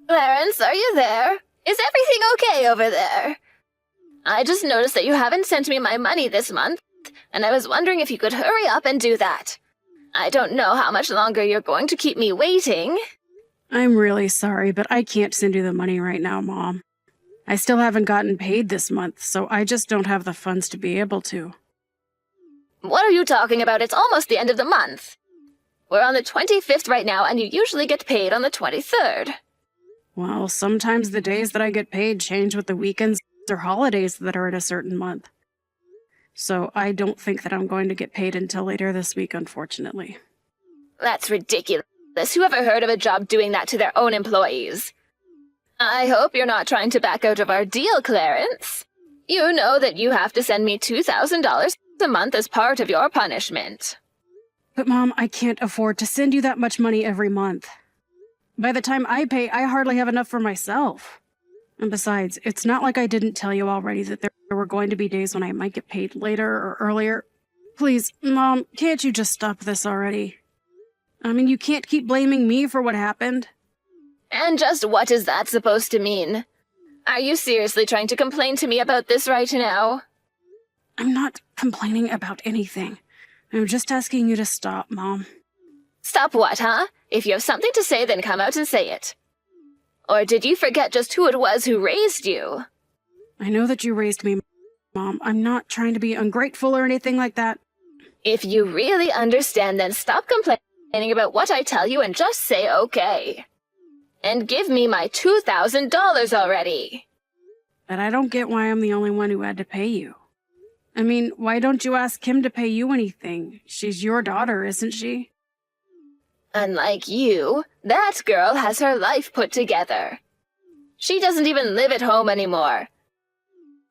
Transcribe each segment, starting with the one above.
Clarence, are you there? Is everything okay over there? I just noticed that you haven't sent me my money this month, and I was wondering if you could hurry up and do that. I don't know how much longer you're going to keep me waiting. I'm really sorry, but I can't send you the money right now, Mom. I still haven't gotten paid this month, so I just don't have the funds to be able to. What are you talking about? It's almost the end of the month. We're on the 25th right now, and you usually get paid on the 23rd. Well, sometimes the days that I get paid change with the weekends or holidays that are in a certain month. So I don't think that I'm going to get paid until later this week, unfortunately. That's ridiculous. Who ever heard of a job doing that to their own employees? I hope you're not trying to back out of our deal, Clarence. You know that you have to send me $2,000 a month as part of your punishment. But Mom, I can't afford to send you that much money every month. By the time I pay, I hardly have enough for myself. And besides, it's not like I didn't tell you already that there were going to be days when I might get paid later or earlier. Please, Mom, can't you just stop this already? I mean, you can't keep blaming me for what happened. And just what is that supposed to mean? Are you seriously trying to complain to me about this right now? I'm not complaining about anything. I'm just asking you to stop, Mom. Stop what, huh? If you have something to say, then come out and say it. Or did you forget just who it was who raised you? I know that you raised me, Mom. I'm not trying to be ungrateful or anything like that. If you really understand, then stop complaining about what I tell you and just say okay. And give me my $2,000 already. But I don't get why I'm the only one who had to pay you. I mean, why don't you ask Kim to pay you anything? She's your daughter, isn't she? Unlike you, that girl has her life put together. She doesn't even live at home anymore.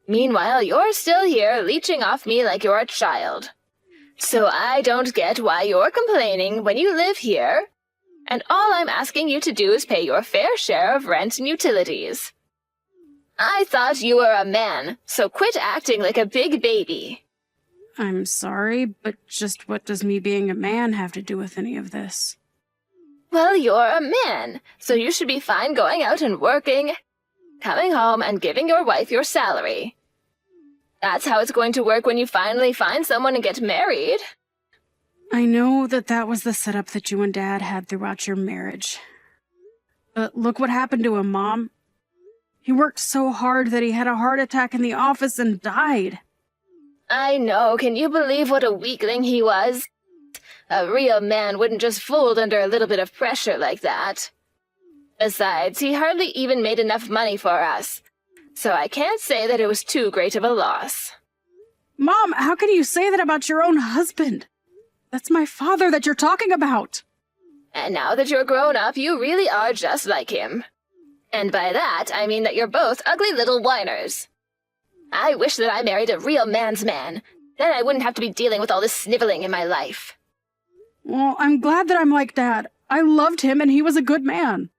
Meanwhile, you're still here leeching off me like you're a child. So I don't get why you're complaining when you live here, and all I'm asking you to do is pay your fair share of rent and utilities. I thought you were a man, so quit acting like a big baby. I'm sorry, but just what does me being a man have to do with any of this? Well, you're a man, so you should be fine going out and working, coming home and giving your wife your salary. That's how it's going to work when you finally find someone and get married. I know that that was the setup that you and Dad had throughout your marriage. But look what happened to him, Mom. He worked so hard that he had a heart attack in the office and died. I know. Can you believe what a weakling he was? A real man wouldn't just fold under a little bit of pressure like that. Besides, he hardly even made enough money for us, so I can't say that it was too great of a loss. Mom, how can you say that about your own husband? That's my father that you're talking about. And now that you're grown up, you really are just like him. And by that, I mean that you're both ugly little whiners. I wish that I married a real man's man. Then I wouldn't have to be dealing with all this sniveling in my life. Well, I'm glad that I'm like Dad. I loved him and he was a good man.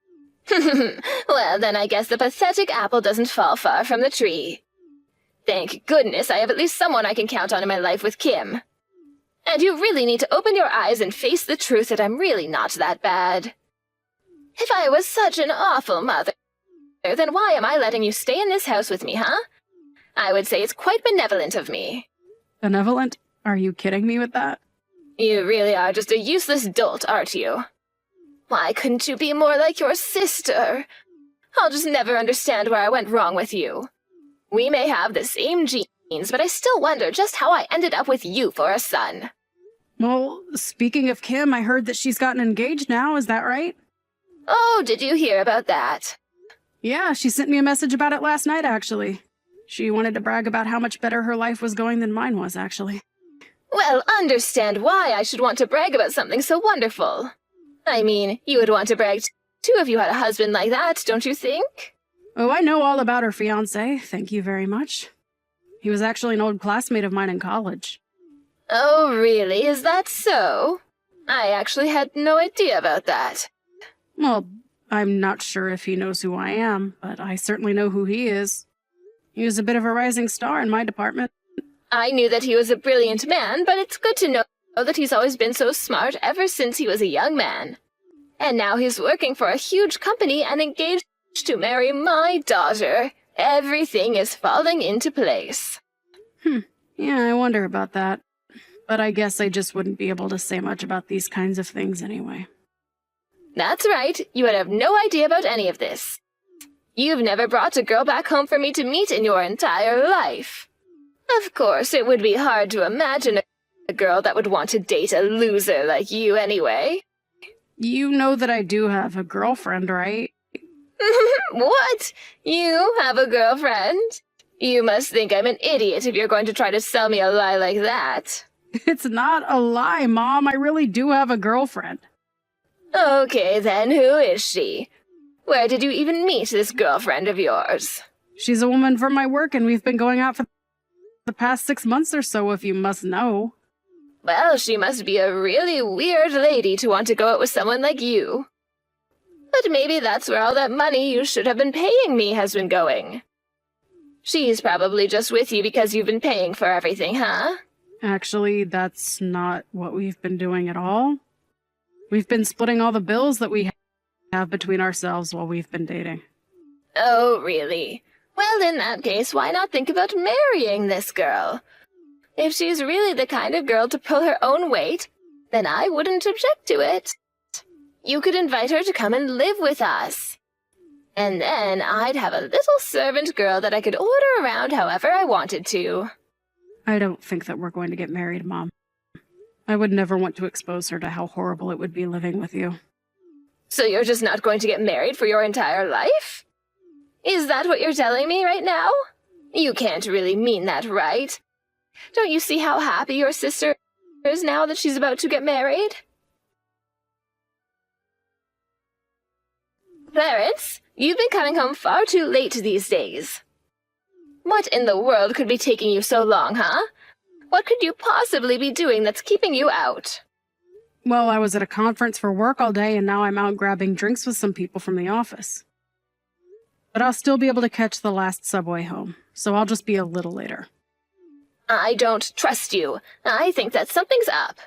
Well, then I guess the pathetic apple doesn't fall far from the tree. Thank goodness I have at least someone I can count on in my life with Kim. And you really need to open your eyes and face the truth that I'm really not that bad. If I was such an awful mother, then why am I letting you stay in this house with me, huh? I would say it's quite benevolent of me. Benevolent? Are you kidding me with that? You really are just a useless dolt, aren't you? Why couldn't you be more like your sister? I'll just never understand where I went wrong with you. We may have the same genes, but I still wonder just how I ended up with you for a son. Well, speaking of Kim, I heard that she's gotten engaged now, is that right? Oh, did you hear about that? Yeah, she sent me a message about it last night, actually. She wanted to brag about how much better her life was going than mine was, actually. Well, understand why I should want to brag about something so wonderful. I mean, you would want to brag too if you had a husband like that, don't you think? Oh, I know all about her fiancé, thank you very much. He was actually an old classmate of mine in college. Oh, really? Is that so? I actually had no idea about that. Well, I'm not sure if he knows who I am, but I certainly know who he is. He was a bit of a rising star in my department. I knew that he was a brilliant man, but it's good to know that he's always been so smart ever since he was a young man. And now he's working for a huge company and engaged to marry my daughter, everything is falling into place. Yeah, I wonder about that. But I guess I just wouldn't be able to say much about these kinds of things anyway. That's right, you would have no idea about any of this. You've never brought a girl back home for me to meet in your entire life. Of course, it would be hard to imagine a girl that would want to date a loser like you anyway. You know that I do have a girlfriend, right? What? You have a girlfriend? You must think I'm an idiot if you're going to try to sell me a lie like that. It's not a lie, Mom. I really do have a girlfriend. Okay, then, who is she? Where did you even meet this girlfriend of yours? She's a woman from my work, and we've been going out for the past 6 months or so, if you must know. Well, she must be a really weird lady to want to go out with someone like you. But maybe that's where all that money you should have been paying me has been going. She's probably just with you because you've been paying for everything, huh? Actually, that's not what we've been doing at all. We've been splitting all the bills that we have between ourselves while we've been dating. Oh, really? Well, in that case, why not think about marrying this girl? If she's really the kind of girl to pull her own weight, then I wouldn't object to it. You could invite her to come and live with us. And then I'd have a little servant girl that I could order around however I wanted to. I don't think that we're going to get married, Mom. I would never want to expose her to how horrible it would be living with you. So you're just not going to get married for your entire life? Is that what you're telling me right now? You can't really mean that, right? Don't you see how happy your sister is now that she's about to get married? Clarence, you've been coming home far too late these days. What in the world could be taking you so long, huh? What could you possibly be doing that's keeping you out? Well, I was at a conference for work all day, and now I'm out grabbing drinks with some people from the office. But I'll still be able to catch the last subway home, so I'll just be a little later. I don't trust you. I think that something's up.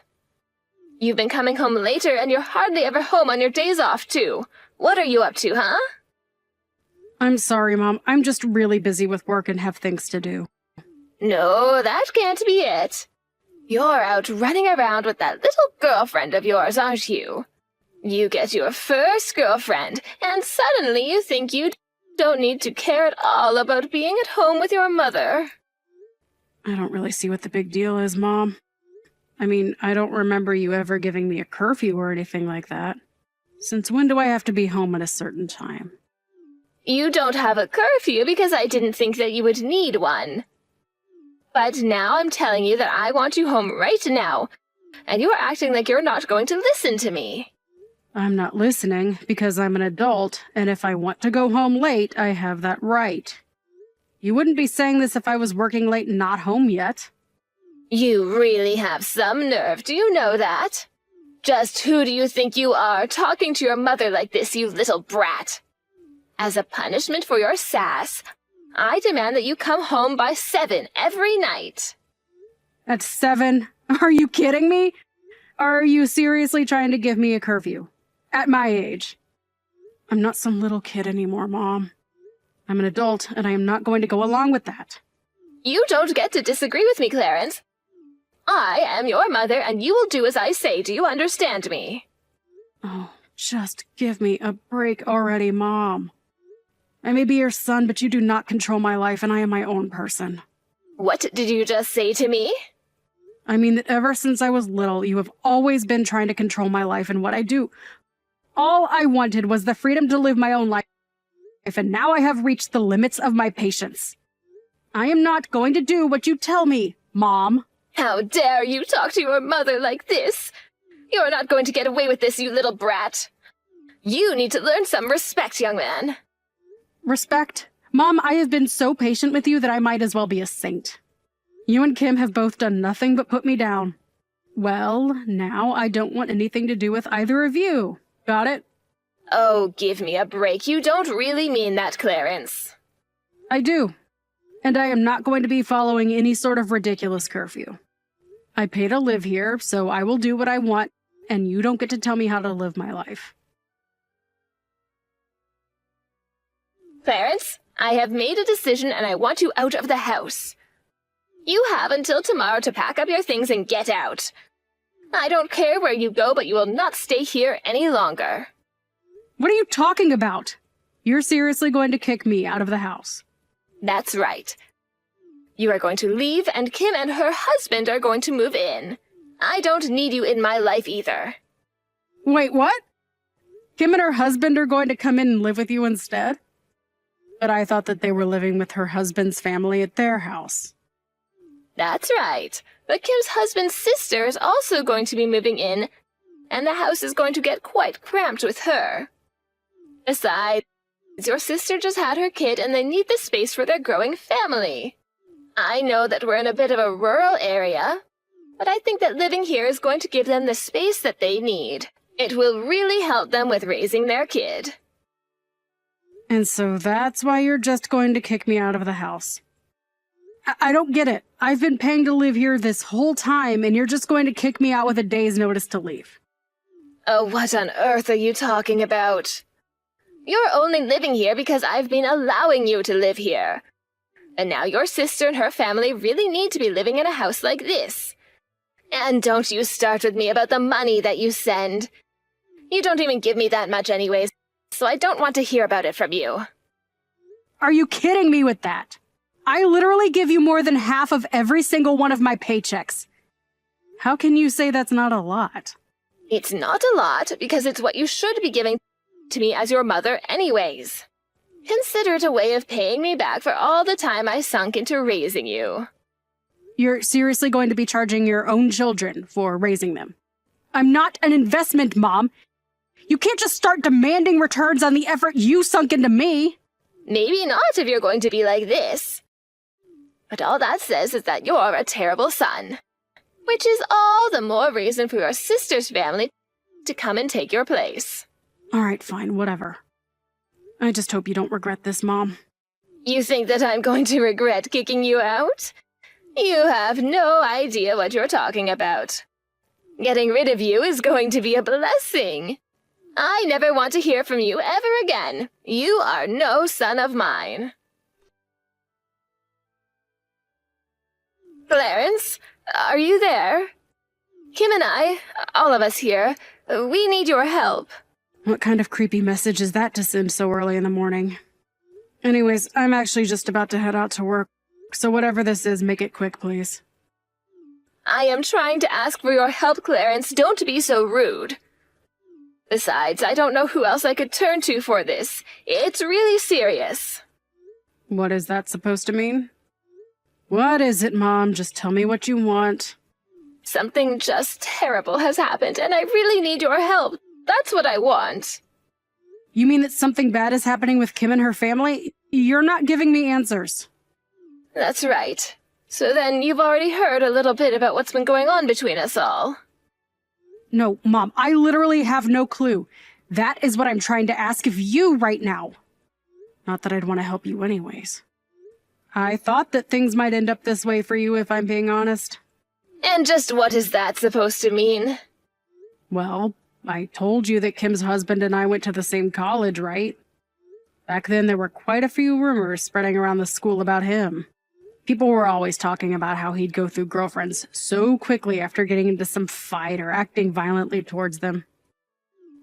You've been coming home later, and you're hardly ever home on your days off, too. What are you up to, huh? I'm sorry, Mom. I'm just really busy with work and have things to do. No, that can't be it. You're out running around with that little girlfriend of yours, aren't you? You get your first girlfriend, and suddenly you think you don't need to care at all about being at home with your mother. I don't really see what the big deal is, Mom. I mean, I don't remember you ever giving me a curfew or anything like that. Since when do I have to be home at a certain time? You don't have a curfew because I didn't think that you would need one. But now I'm telling you that I want you home right now, and you're acting like you're not going to listen to me. I'm not listening because I'm an adult, and if I want to go home late, I have that right. You wouldn't be saying this if I was working late and not home yet. You really have some nerve, do you know that? Just who do you think you are, talking to your mother like this, you little brat? As a punishment for your sass, I demand that you come home by 7 every night. At 7? Are you kidding me? Are you seriously trying to give me a curfew? At my age? I'm not some little kid anymore, Mom. I'm an adult, and I am not going to go along with that. You don't get to disagree with me, Clarence. I am your mother, and you will do as I say. Do you understand me? Oh, just give me a break already, Mom. I may be your son, but you do not control my life, and I am my own person. What did you just say to me? I mean that ever since I was little, you have always been trying to control my life and what I do. All I wanted was the freedom to live my own life, and now I have reached the limits of my patience. I am not going to do what you tell me, Mom. How dare you talk to your mother like this? You're not going to get away with this, you little brat. You need to learn some respect, young man. Respect? Mom, I have been so patient with you that I might as well be a saint. You and Kim have both done nothing but put me down. Well, now I don't want anything to do with either of you. Got it? Oh, give me a break. You don't really mean that, Clarence. I do. And I am not going to be following any sort of ridiculous curfew. I pay to live here, so I will do what I want, and you don't get to tell me how to live my life. Clarence, I have made a decision and I want you out of the house. You have until tomorrow to pack up your things and get out. I don't care where you go, but you will not stay here any longer. What are you talking about? You're seriously going to kick me out of the house? That's right. You are going to leave, and Kim and her husband are going to move in. I don't need you in my life either. Wait, what? Kim and her husband are going to come in and live with you instead? But I thought that they were living with her husband's family at their house. That's right. But Kim's husband's sister is also going to be moving in, and the house is going to get quite cramped with her. Besides, your sister just had her kid and they need the space for their growing family. I know that we're in a bit of a rural area, but I think that living here is going to give them the space that they need. It will really help them with raising their kid. And so that's why you're just going to kick me out of the house. I don't get it. I've been paying to live here this whole time, and you're just going to kick me out with a day's notice to leave. Oh, what on earth are you talking about? You're only living here because I've been allowing you to live here. And now your sister and her family really need to be living in a house like this. And don't you start with me about the money that you send. You don't even give me that much anyways, so I don't want to hear about it from you. Are you kidding me with that? I literally give you more than half of every single one of my paychecks. How can you say that's not a lot? It's not a lot because it's what you should be giving to me as your mother anyways. Consider it a way of paying me back for all the time I sunk into raising you. You're seriously going to be charging your own children for raising them? I'm not an investment, Mom. You can't just start demanding returns on the effort you sunk into me. Maybe not if you're going to be like this. But all that says is that you're a terrible son. Which is all the more reason for your sister's family to come and take your place. All right, fine, whatever. I just hope you don't regret this, Mom. You think that I'm going to regret kicking you out? You have no idea what you're talking about. Getting rid of you is going to be a blessing. I never want to hear from you ever again. You are no son of mine. Clarence, are you there? Kim and I, all of us here, we need your help. What kind of creepy message is that to send so early in the morning? Anyways, I'm actually just about to head out to work, so whatever this is, make it quick, please. I am trying to ask for your help, Clarence. Don't be so rude. Besides, I don't know who else I could turn to for this. It's really serious. What is that supposed to mean? What is it, Mom? Just tell me what you want. Something just terrible has happened, and I really need your help. That's what I want. You mean that something bad is happening with Kim and her family? You're not giving me answers. That's right. So then you've already heard a little bit about what's been going on between us all. No, Mom, I literally have no clue. That is what I'm trying to ask of you right now. Not that I'd want to help you anyways. I thought that things might end up this way for you, if I'm being honest. And just what is that supposed to mean? Well, I told you that Kim's husband and I went to the same college, right? Back then, there were quite a few rumors spreading around the school about him. People were always talking about how he'd go through girlfriends so quickly after getting into some fight or acting violently towards them.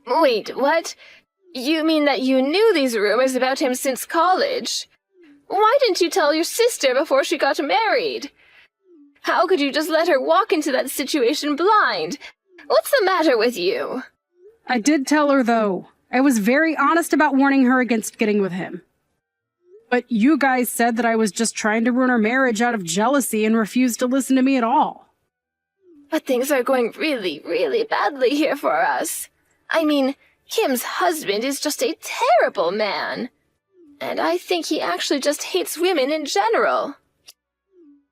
Wait, what? You mean that you knew these rumors about him since college? Why didn't you tell your sister before she got married? How could you just let her walk into that situation blind? What's the matter with you? I did tell her, though. I was very honest about warning her against getting with him. But you guys said that I was just trying to ruin our marriage out of jealousy and refused to listen to me at all. But things are going really, really badly here for us. I mean, Kim's husband is just a terrible man. And I think he actually just hates women in general.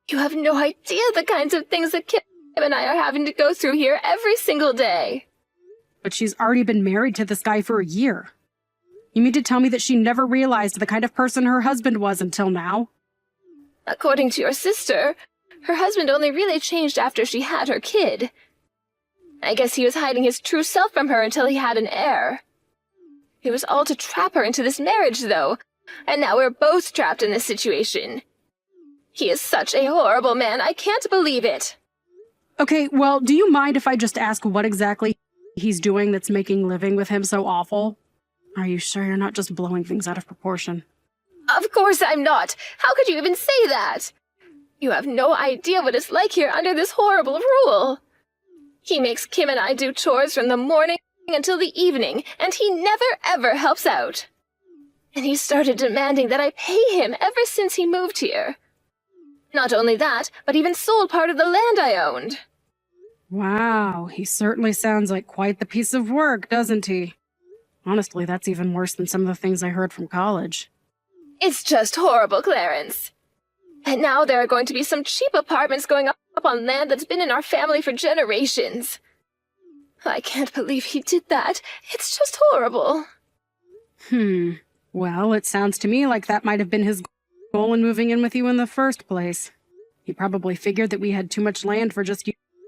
You have no idea the kinds of things that Kim and I are having to go through here every single day. But she's already been married to this guy for a year. You mean to tell me that she never realized the kind of person her husband was until now? According to your sister, her husband only really changed after she had her kid. I guess he was hiding his true self from her until he had an heir. It was all to trap her into this marriage, though, And now we're both trapped in this situation. He is such a horrible man, I can't believe it. Okay, well, do you mind if I just ask what exactly he's doing that's making living with him so awful? Are you sure you're not just blowing things out of proportion? Of course I'm not. How could you even say that? You have no idea what it's like here under this horrible rule. He makes Kim and I do chores from the morning until the evening, and he never ever helps out. And he started demanding that I pay him ever since he moved here. Not only that, but even sold part of the land I owned. Wow, he certainly sounds like quite the piece of work, doesn't he? Honestly, that's even worse than some of the things I heard from college. It's just horrible, Clarence. And now there are going to be some cheap apartments going up on land that's been in our family for generations. I can't believe he did that. It's just horrible. Well, it sounds to me like that might have been his goal in moving in with you in the first place. He probably figured that we had too much land for just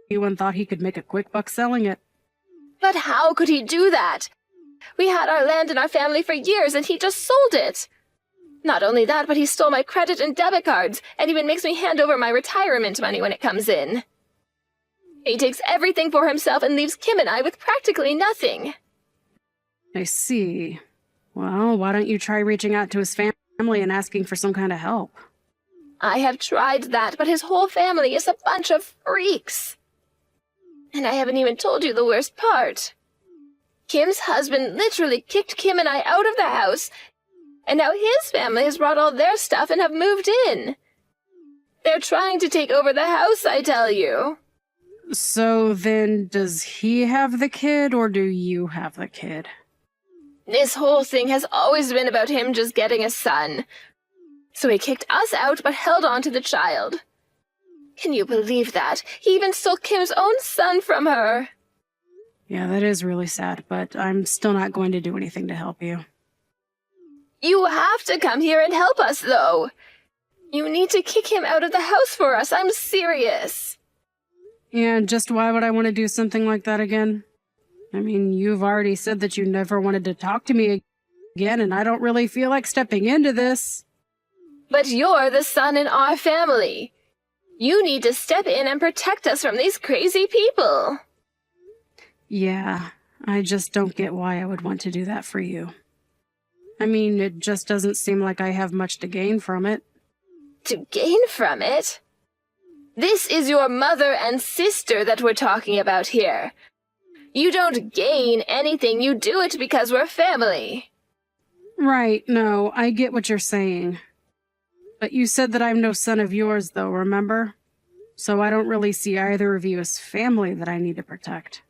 you and thought he could make a quick buck selling it. But how could he do that? We had our land in our family for years and he just sold it. Not only that, but he stole my credit and debit cards and even makes me hand over my retirement money when it comes in. He takes everything for himself and leaves Kim and I with practically nothing. I see. Well, why don't you try reaching out to his family and asking for some kind of help? I have tried that, but his whole family is a bunch of freaks. And I haven't even told you the worst part. Kim's husband literally kicked Kim and I out of the house, and now his family has brought all their stuff and have moved in. They're trying to take over the house, I tell you. So then, does he have the kid, or do you have the kid? This whole thing has always been about him just getting a son. So he kicked us out but held on to the child. Can you believe that? He even stole Kim's own son from her. Yeah, that is really sad, but I'm still not going to do anything to help you. You have to come here and help us, though. You need to kick him out of the house for us. I'm serious. And just why would I want to do something like that again? I mean, you've already said that you never wanted to talk to me again, and I don't really feel like stepping into this. But you're the son in our family. You need to step in and protect us from these crazy people. Yeah, I just don't get why I would want to do that for you. I mean, it just doesn't seem like I have much to gain from it. To gain from it? This is your mother and sister that we're talking about here. You don't gain anything, you do it because we're family. Right, no, I get what you're saying. But you said that I'm no son of yours, though, remember? So I don't really see either of you as family that I need to protect.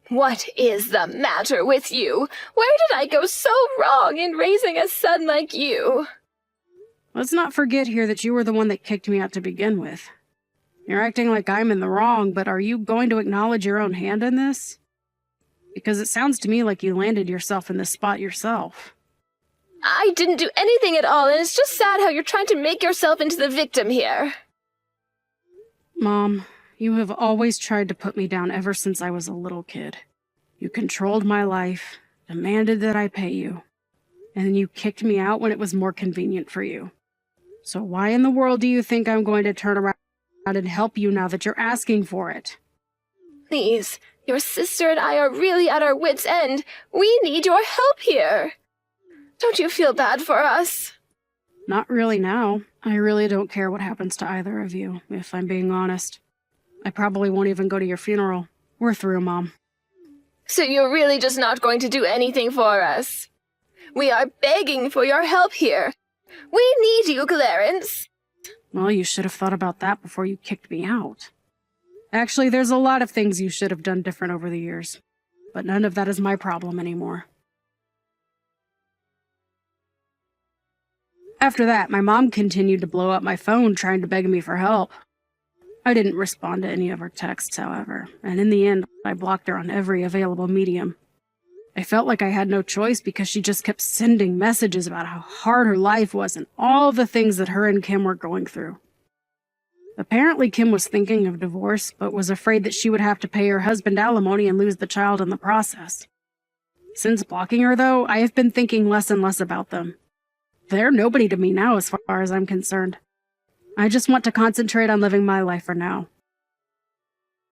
What is the matter with you? Where did I go so wrong in raising a son like you? Let's not forget here that you were the one that kicked me out to begin with. You're acting like I'm in the wrong, but are you going to acknowledge your own hand in this? Because it sounds to me like you landed yourself in this spot yourself. I didn't do anything at all, and it's just sad how you're trying to make yourself into the victim here. Mom, you have always tried to put me down ever since I was a little kid. You controlled my life, demanded that I pay you, and then you kicked me out when it was more convenient for you. So why in the world do you think I'm going to turn around and help you now that you're asking for it? Please, your sister and I are really at our wits' end. We need your help here. Don't you feel bad for us? Not really now. I really don't care what happens to either of you, if I'm being honest. I probably won't even go to your funeral. We're through, Mom. So you're really just not going to do anything for us? We are begging for your help here. We need you, Clarence. Well, you should have thought about that before you kicked me out. Actually, there's a lot of things you should have done different over the years, but none of that is my problem anymore. After that, my mom continued to blow up my phone trying to beg me for help. I didn't respond to any of her texts, however, and in the end, I blocked her on every available medium. I felt like I had no choice because she just kept sending messages about how hard her life was and all the things that her and Kim were going through. Apparently, Kim was thinking of divorce, but was afraid that she would have to pay her husband alimony and lose the child in the process. Since blocking her, though, I have been thinking less and less about them. They're nobody to me now as far as I'm concerned. I just want to concentrate on living my life for now.